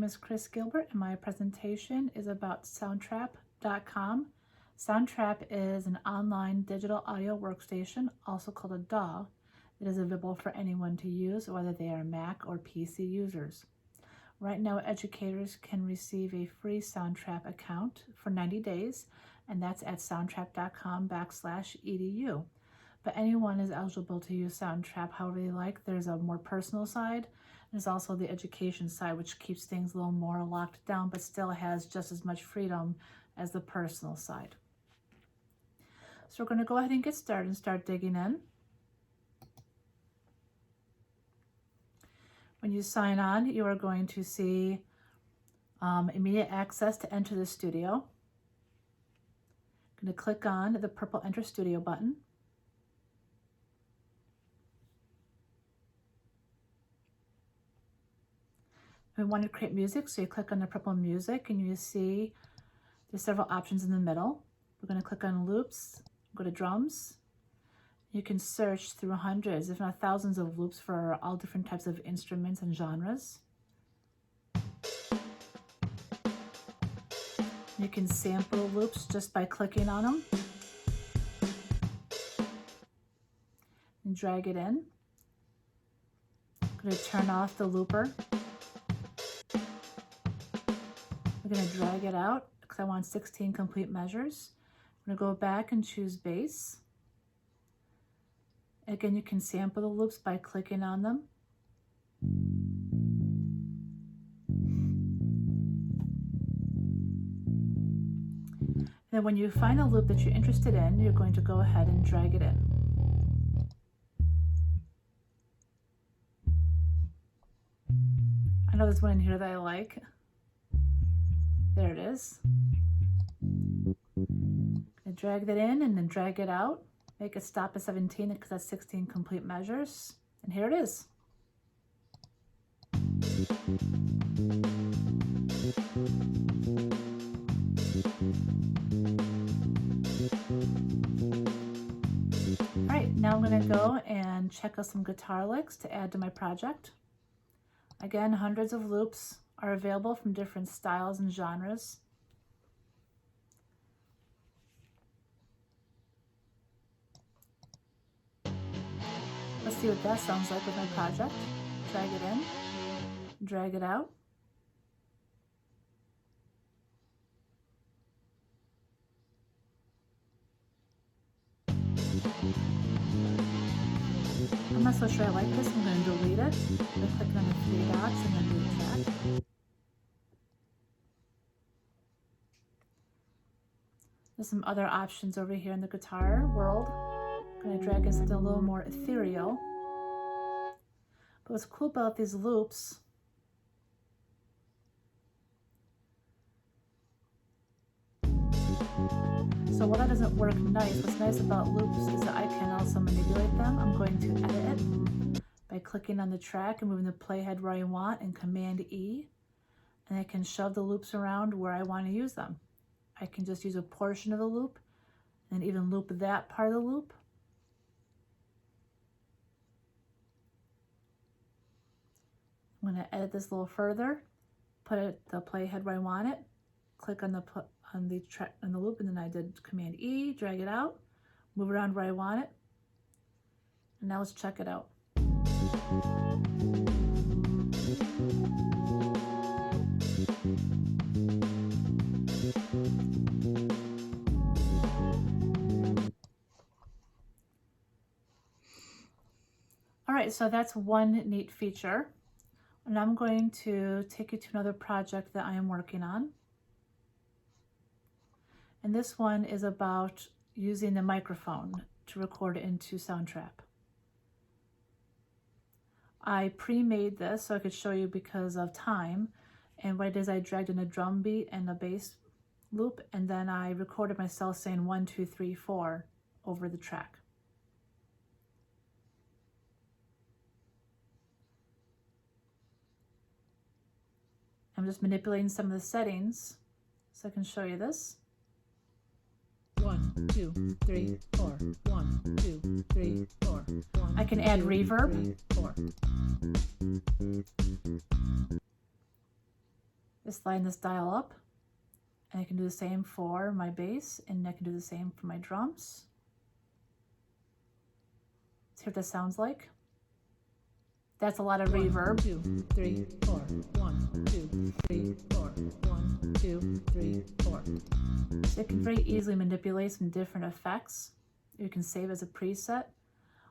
is Chris Gilbert, and my presentation is about Soundtrap.com. Soundtrap is an online digital audio workstation, also called a DAW, that is available for anyone to use, whether they are Mac or PC users. Right now, educators can receive a free Soundtrap account for 90 days, and that's at soundtrap.com/edu. But anyone is eligible to use Soundtrap however they like. There's a more personal side. There's also the education side, which keeps things a little more locked down, but still has just as much freedom as the personal side. So we're going to go ahead and get started and start digging in. When you sign on, you are going to see immediate access to enter the studio. I'm going to click on the purple Enter Studio button. We want to create music, so you click on the purple music and you see there's several options in the middle. We're going to click on loops, go to drums. You can search through hundreds, if not thousands of loops for all different types of instruments and genres. You can sample loops just by clicking on them and drag it in. I'm going to turn off the looper. I'm going to drag it out because I want 16 complete measures. I'm going to go back and choose bass. Again, you can sample the loops by clicking on them. And then when you find a loop that you're interested in, you're going to go ahead and drag it in. I know there's one in here that I like. There it is. I drag that in and then drag it out. Make it stop at 17 because that's 16 complete measures. And here it is. All right, now I'm going to go and check out some guitar licks to add to my project. Again, hundreds of loops are available from different styles and genres. Let's see what that sounds like with my project. Drag it in, drag it out. I'm not so sure I like this. I'm going to delete it. I'm going to click on the three dots and then delete track. There's some other options over here in the guitar world. I'm going to drag in something a little more ethereal. But what's cool about these loops so while that doesn't work nice, what's nice about loops is that I can also manipulate them. I'm going to edit it by clicking on the track and moving the playhead where I want and Command E. And I can shove the loops around where I want to use them. I can just use a portion of the loop and even loop that part of the loop. I'm going to edit this a little further, put the playhead where I want it, click on the loop, and then I did Command E, drag it out, move around where I want it, and now let's check it out. All right, so that's one neat feature. And I'm going to take you to another project that I am working on. And this one is about using the microphone to record into Soundtrap. I pre-made this so I could show you because of time. And what I did is I dragged in a drum beat and a bass loop, and then I recorded myself saying 1, 2, 3, 4 over the track. I'm just manipulating some of the settings so I can show you this. 1, 2, 3, 4. 1, 2, 3, 4. I can add reverb. 4. Just line this dial up, and I can do the same for my bass, and I can do the same for my drums. See what this sounds like. That's a lot of reverb. 2, 3, 4. 1, 2, 3, 4. 1, 2, 3, 4. So you can very easily manipulate some different effects. You can save as a preset.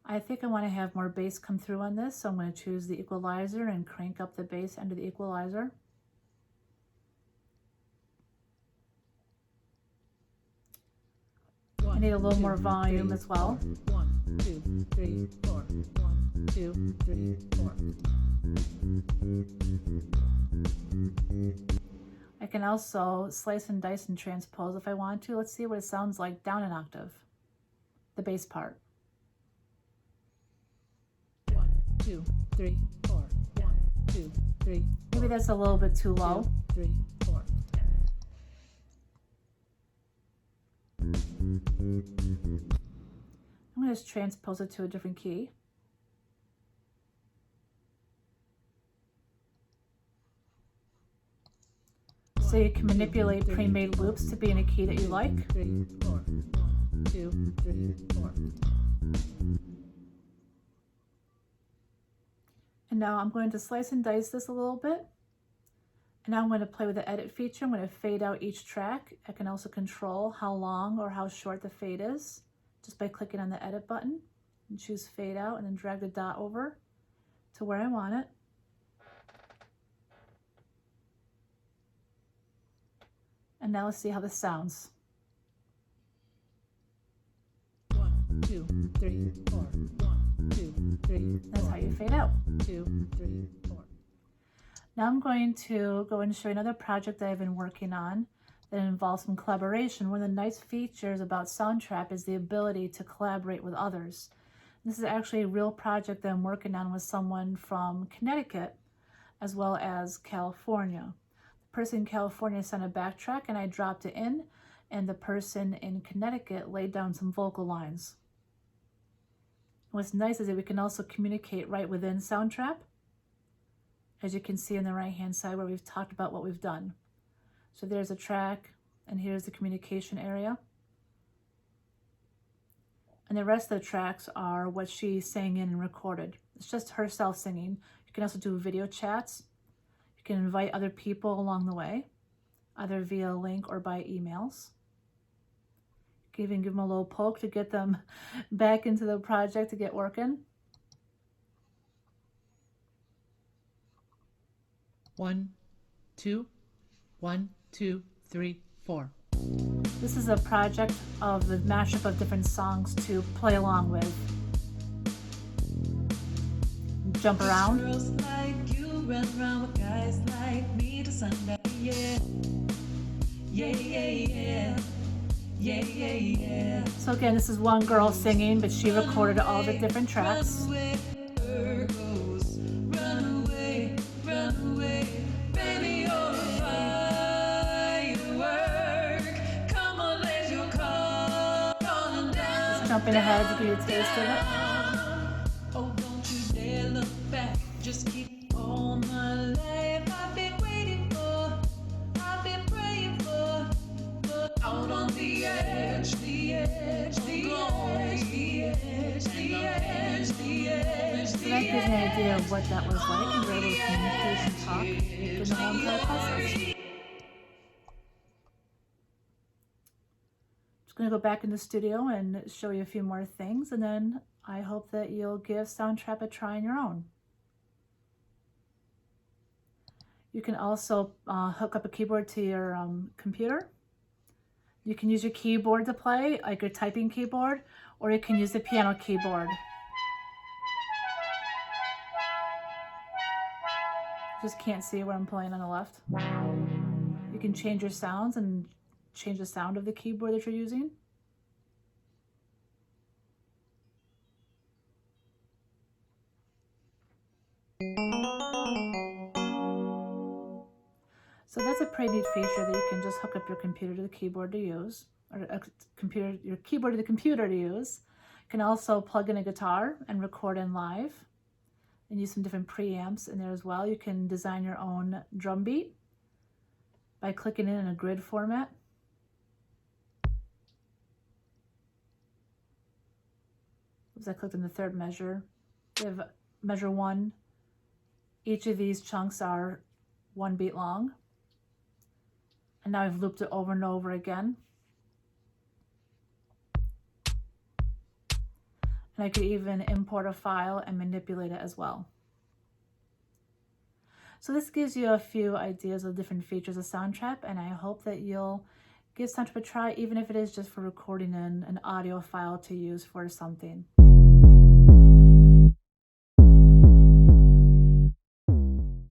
I think I want to have more bass come through on this, so I'm going to choose the equalizer and crank up the bass end of the equalizer. I need a little more volume as well. 1, 2, 3, 4. 1, 2, 3, 4. I can also slice and dice and transpose if I want to. Let's see what it sounds like down an octave, the bass part. 1, 2, 3, 4. 1, 2, 3. Maybe that's a little bit too low. 2, 3, 4. I'm going to just transpose it to a different key. So you can manipulate pre-made loops to be in a key that you like. 3, 4. 1, 2, 3, 4. And now I'm going to slice and dice this a little bit. And now I'm going to play with the edit feature. I'm going to fade out each track. I can also control how long or how short the fade is just by clicking on the edit button and choose fade out and then drag the dot over to where I want it. And now let's see how this sounds. 1, 2, 3, 4. 1, 2, 3. That's how you fade out. 2, 3, 4. Now I'm going to go and show you another project that I've been working on that involves some collaboration. One of the nice features about Soundtrap is the ability to collaborate with others. This is actually a real project that I'm working on with someone from Connecticut as well as California. The person in California sent a backtrack and I dropped it in, and the person in Connecticut laid down some vocal lines. What's nice is that we can also communicate right within Soundtrap, as you can see on the right hand side where we've talked about what we've done. So there's a track and here's the communication area. And the rest of the tracks are what she sang in and recorded. It's just herself singing. You can also do video chats. You can invite other people along the way, either via link or by emails. You can even give them a little poke to get them back into the project to get working. 1, 2, 1, 2, 3, 4. This is a project of the mashup of different songs to play along with. Jump around. Girls like you run around with guys like me to sundown. Yeah. Yeah, yeah, yeah. Yeah, yeah, yeah. So again, this is one girl singing, but she recorded all the different tracks. Run away, there goes. Run away, run away. Baby, you're a firework. Come on, let your car on down. Just jumping ahead to give you a taste of it. Oh, don't you dare look back. Just keep all my life. I've been waiting for, I've been praying for. But out on the edge, the edge, the edge, the edge, the edge, the edge. So that gives you an idea of what that was like, and you're able to communicate and talk during the whole entire process. Just going to go back in the studio and show you a few more things, and then I hope that you'll give Soundtrap a try on your own. You can also hook up a keyboard to your computer. You can use your keyboard to play, like your typing keyboard, or you can use the piano keyboard. Just can't see where I'm playing on the left. You can change your sounds and change the sound of the keyboard that you're using. So that's a pretty neat feature that you can just hook up your computer to the keyboard to use, or your keyboard to the computer to use. You can also plug in a guitar and record in live, and use some different preamps in there as well. You can design your own drum beat. by clicking it in a grid format. As I clicked in the third measure, we have measure 1. Each of these chunks are 1 beat long. And now I've looped it over and over again. And I could even import a file and manipulate it as well. So this gives you a few ideas of different features of Soundtrap, and I hope that you'll give Soundtrap a try, even if it is just for recording an audio file to use for something.